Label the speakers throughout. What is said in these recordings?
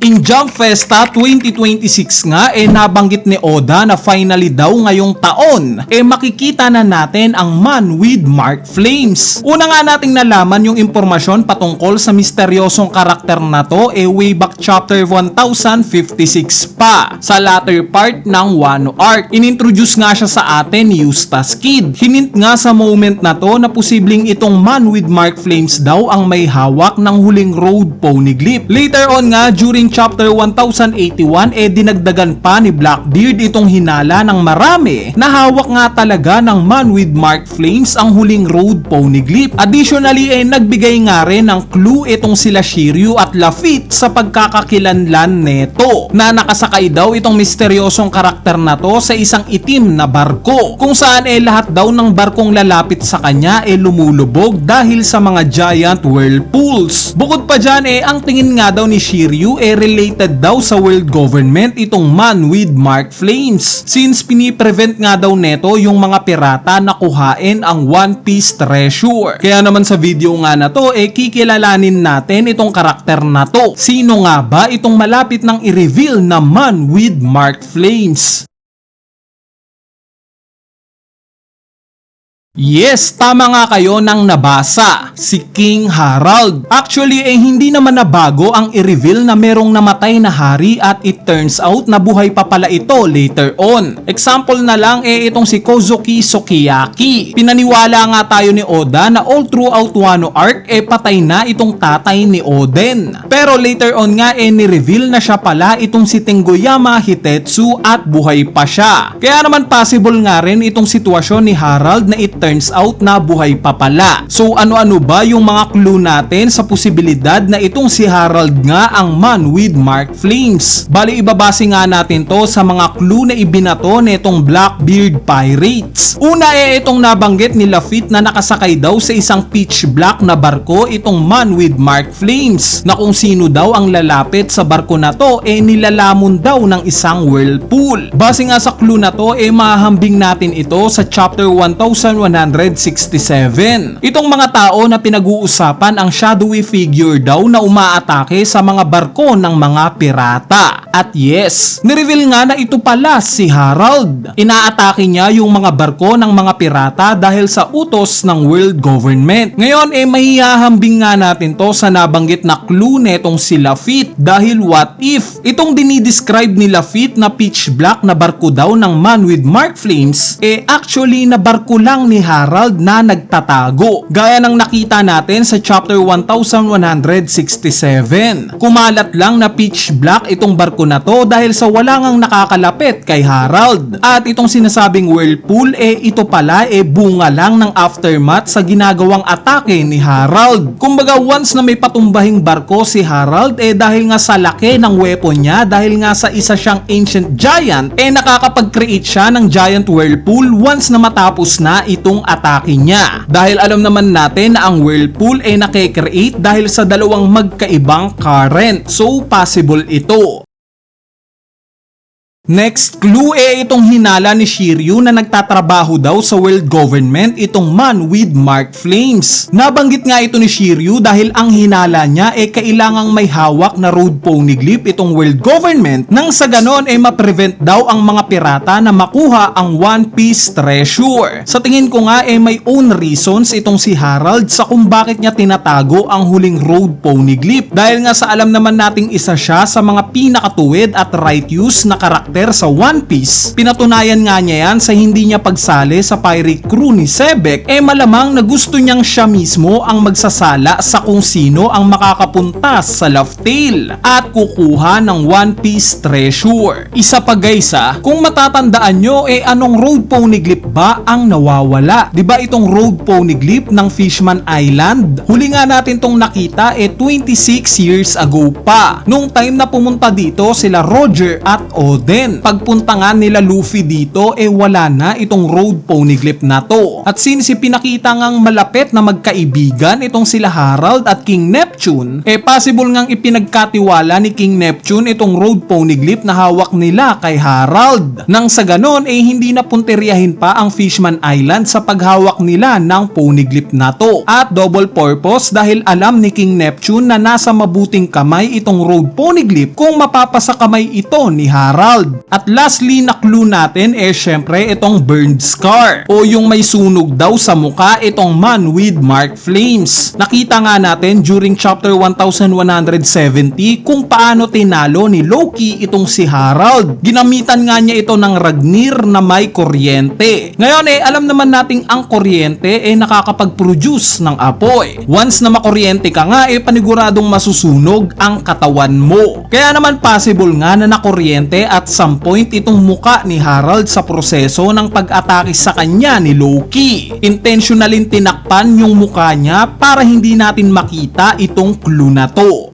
Speaker 1: In Jump Festa 2026 nga nabanggit ni Oda na finally daw ngayong taon makikita na natin ang Man with Mark Flames. Una nga nating nalaman yung impormasyon patungkol sa misteryosong karakter na to way back chapter 1056 pa sa latter part ng Wano arc. Inintroduce nga siya sa atin ni Eustace Kid. Hinint nga sa moment na to na posibleng itong Man with Mark Flames daw ang may hawak ng huling road poneglyph. Later on nga during chapter 1081 dinagdagan pa ni Blackbeard itong hinala ng marami na hawak nga talaga ng Man with Mark Flames ang huling road poneglyph. Additionally nagbigay nga rin ng clue itong sila Shiryu at Lafitte sa pagkakakilanlan neto na nakasakay daw itong misteryosong karakter na to sa isang itim na barko kung saan lahat daw ng barkong lalapit sa kanya lumulubog dahil sa mga giant whirlpools. Bukod pa dyan ang tingin nga daw ni Shiryu related daw sa world government itong Man with Mark Flames since piniprevent nga daw neto yung mga pirata na kuhain ang One Piece treasure. Kaya naman sa video nga na to kikilalanin natin itong karakter na to. Sino nga ba itong malapit nang i-reveal na Man with Mark Flames? Yes, tama nga kayo nang nabasa, si King Harald. Actually hindi naman nabago ang i-reveal na merong namatay na hari at it turns out na buhay pa pala ito later on. Example na lang itong si Kozuki Sukiyaki. Pinaniwala nga tayo ni Oda na all throughout Wano arc patay na itong tatay ni Oden. Pero later on nga ni-reveal na siya pala itong si Tengoyama Hitetsu at buhay pa siya. Kaya naman possible nga rin itong sitwasyon ni Harald na it turns out na buhay pa pala. So ano-ano ba yung mga clue natin sa posibilidad na itong si Harald nga ang Man with Mark Flames? Bali ibabase nga natin to sa mga clue na ibinato nitong Blackbeard Pirates. Una itong nabanggit ni Lafitte na nakasakay daw sa isang pitch black na barko itong Man with Mark Flames na kung sino daw ang lalapit sa barko na to nilalamon daw ng isang whirlpool. Base nga sa clue na to mahahambing natin ito sa chapter 1167. Itong mga tao na pinag-uusapan ang shadowy figure daw na umaatake sa mga barko ng mga pirata. At yes, nireveal nga na ito pala si Harald. Inaatake niya yung mga barko ng mga pirata dahil sa utos ng world government. Ngayon mahihahambing nga natin to sa nabanggit na clue netong si Lafitte dahil what if itong dinidescribe ni Lafitte na pitch black na barko daw ng Man with Mark Flames actually na barko lang ni Harald na nagtatago gaya ng nakita natin sa chapter 1167. Kumalat lang na pitch black itong barko na to dahil sa wala ngang nakakalapit kay Harald. At itong sinasabing whirlpool ito pala bunga lang ng aftermath sa ginagawang atake ni Harald. Kumbaga once na may patumbahing barko si Harald dahil nga sa laki ng weapon niya, dahil nga sa isa siyang ancient giant nakakapag-create siya ng giant whirlpool once na matapos na itong atake niya. Dahil alam naman natin na ang whirlpool nakikreate dahil sa dalawang magkaibang current. So possible ito. Next clue itong hinala ni Shiryu na nagtatrabaho daw sa world government itong Man with Mark Flames. Nabanggit nga ito ni Shiryu dahil ang hinala niya kailangang may hawak na road poneglyph itong world government nang sa ganon ma-prevent daw ang mga pirata na makuha ang One Piece treasure. Sa tingin ko nga may own reasons itong si Harald sa kung bakit niya tinatago ang huling road poneglyph dahil nga sa alam naman nating isa siya sa mga pinakatuwid at righteous na karakter sa One Piece. Pinatunayan nga niya yan sa hindi niya pagsali sa pirate crew ni Sebek malamang na gusto niyang siya mismo ang magsasala sa kung sino ang makakapunta sa Laugh Tale at kukuha ng One Piece treasure. Isa pa guys kung matatandaan nyo anong road poneglyph ba ang nawawala? Diba itong road poneglyph ng Fishman Island? Huli nga natin tong nakita 26 years ago pa nung time na pumunta dito sila Roger at Oden. natin. Pagpunta nga nila Luffy dito wala na itong road poneglyph na to. At since ipinakita ngang malapit na magkaibigan itong sila Harald at King Neptune, possible ngang ipinagkatiwala ni King Neptune itong road poneglyph na hawak nila kay Harald. Nang sa ganon hindi na punteriyahin pa ang Fishman Island sa paghawak nila ng poneglyph na to. At double purpose dahil alam ni King Neptune na nasa mabuting kamay itong road poneglyph kung mapapasa kamay ito ni Harald. At lastly na clue natin syempre itong burned scar o yung may sunog daw sa muka itong man with mark flames. Nakita nga natin during chapter 1170 kung paano tinalo ni Loki itong si Harald. Ginamitan nga niya ito ng Ragnir na may kuryente. Ngayon alam naman nating ang kuryente nakakapag-produce ng apoy. Once na makuryente ka nga paniguradong masusunog ang katawan mo. Kaya naman possible nga na nakuryente at some point itong muka ni Harald sa proseso ng pag-atake sa kanya ni Loki. Intentionally tinakpan yung muka niya para hindi natin makita itong clue na to.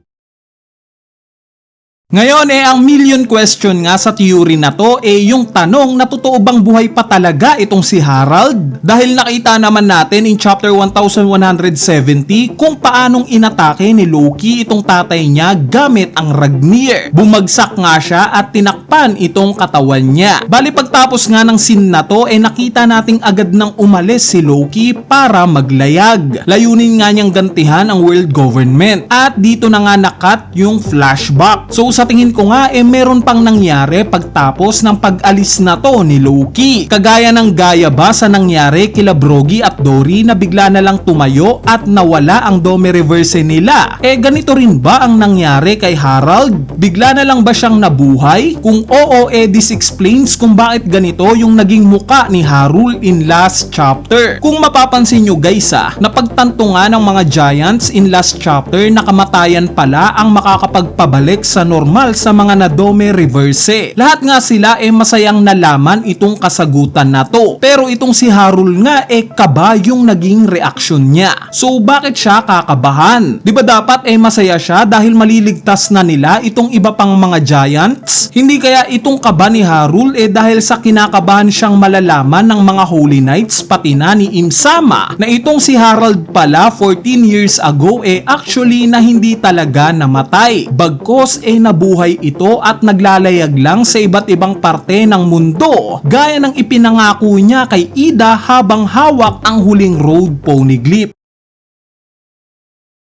Speaker 1: Ngayon ang million question nga sa theory na to yung tanong na totoo bang buhay pa talaga itong si Harald? Dahil nakita naman natin in chapter 1170 kung paanong inatake ni Loki itong tatay niya gamit ang Ragnir. Bumagsak nga siya at tinakpan itong katawan niya. Bali pagtapos nga ng scene na to nakita nating agad nang umalis si Loki para maglayag. Layunin nga niyang gantihan ang world government. At dito na nga nakat yung flashback. So sa tingin ko nga meron pang nangyari pagtapos ng pag-alis na to ni Loki. Kagaya ng gaya ba sa nangyari kila Brogy at Dory na bigla na lang tumayo at nawala ang Dome Reverse nila. Ganito rin ba ang nangyari kay Harald? Bigla na lang ba siyang nabuhay? Kung oo this explains kung bakit ganito yung naging muka ni Harald in last chapter. Kung mapapansin nyo guys napagtanto nga ng mga giants in last chapter na kamatayan pala ang makakapagpabalik sa normal sa mga nadome reverse. Lahat nga sila masayang nalaman itong kasagutan na to. Pero itong si Harald nga kaba yung naging reaksyon niya. So bakit siya kakabahan? Di ba dapat masaya siya dahil maliligtas na nila itong iba pang mga giants? Hindi kaya itong kaba ni Harald dahil sa kinakabahan siyang malalaman ng mga Holy Knights pati na ni Imsama na itong si Harald pala 14 years ago actually na hindi talaga namatay. Bagkos nabuhay ito at naglalayag lang sa iba't ibang parte ng mundo gaya ng ipinangako niya kay Ida habang hawak ang huling road poneglyph.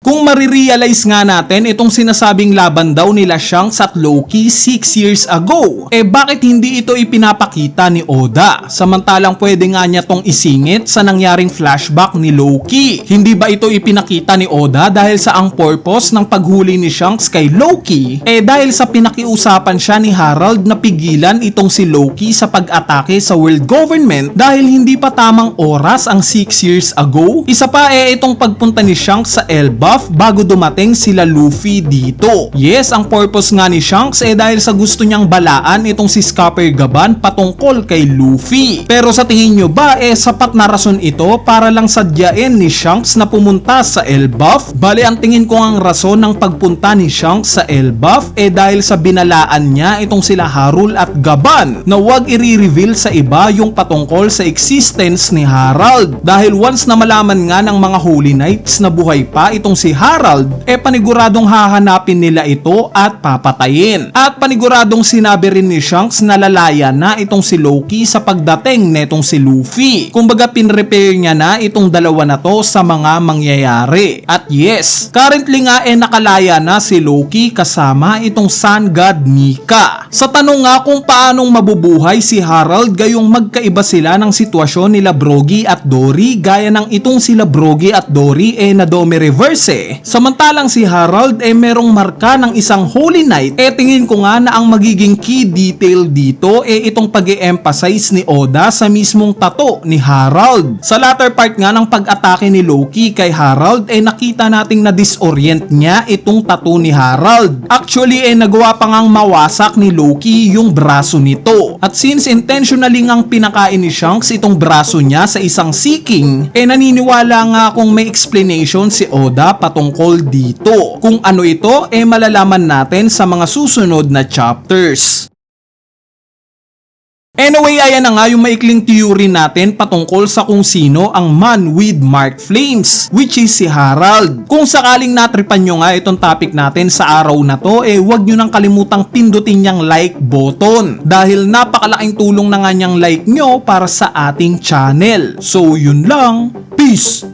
Speaker 1: Kung marirealize nga natin itong sinasabing laban daw nila Shanks at Loki 6 years ago, bakit hindi ito ipinapakita ni Oda? Samantalang pwede nga niya tong isingit sa nangyaring flashback ni Loki. Hindi ba ito ipinakita ni Oda dahil sa ang purpose ng paghuli ni Shanks kay Loki? Dahil sa pinakiusapan siya ni Harald na pigilan itong si Loki sa pag-atake sa world government dahil hindi pa tamang oras ang 6 years ago? Isa pa itong pagpunta ni Shanks sa Elbaf bago dumating sila Luffy dito. Yes, ang purpose nga ni Shanks dahil sa gusto niyang balaan itong si Scupper Gaban patungkol kay Luffy. Pero sa tingin nyo ba sapat na rason ito para lang sadyain ni Shanks na pumunta sa Elbaf? Bali ang tingin ko ang rason ng pagpunta ni Shanks sa Elbaf dahil sa binalaan niya itong sila Harald at Gaban na wag i-reveal sa iba yung patungkol sa existence ni Harald. Dahil once na malaman nga ng mga Holy Knights na buhay pa itong si Harald, paniguradong hahanapin nila ito at papatayin. At paniguradong sinabi rin ni Shanks na lalaya na itong si Loki sa pagdating netong si Luffy. Kumbaga pinrepair niya na itong dalawa na to sa mga mangyayari. At yes, currently nga nakalaya na si Loki kasama itong Sun God Nika. Sa tanong nga kung paanong mabubuhay si Harald gayong magkaiba sila ng sitwasyon nila Brogy at Dory gaya ng itong sila Brogy at Dory na Dome Reverse. Samantalang si Harald merong marka ng isang Holy Knight. Tingin ko nga na ang magiging key detail dito itong pag-e-emphasize ni Oda sa mismong tato ni Harald. Sa latter part nga ng pag-atake ni Loki kay Harald nakita nating na-disorient niya itong tato ni Harald. Actually nagawa pa ngang mawasak ni Loki yung braso nito. At since intentionally ngang pinakain ni Shanks itong braso niya sa isang Sea King, naniniwala nga kung may explanation si Oda patungkol dito. Kung ano ito malalaman natin sa mga susunod na chapters. Anyway, ayan na nga yung maikling theory natin patungkol sa kung sino ang man with Mark Flames, which is si Harold. Kung sakaling natripan nyo nga itong topic natin sa araw na to, huwag nyo nang kalimutang pindutin yung like button dahil napakalaking tulong na nga niyang like nyo para sa ating channel. So yun lang, peace!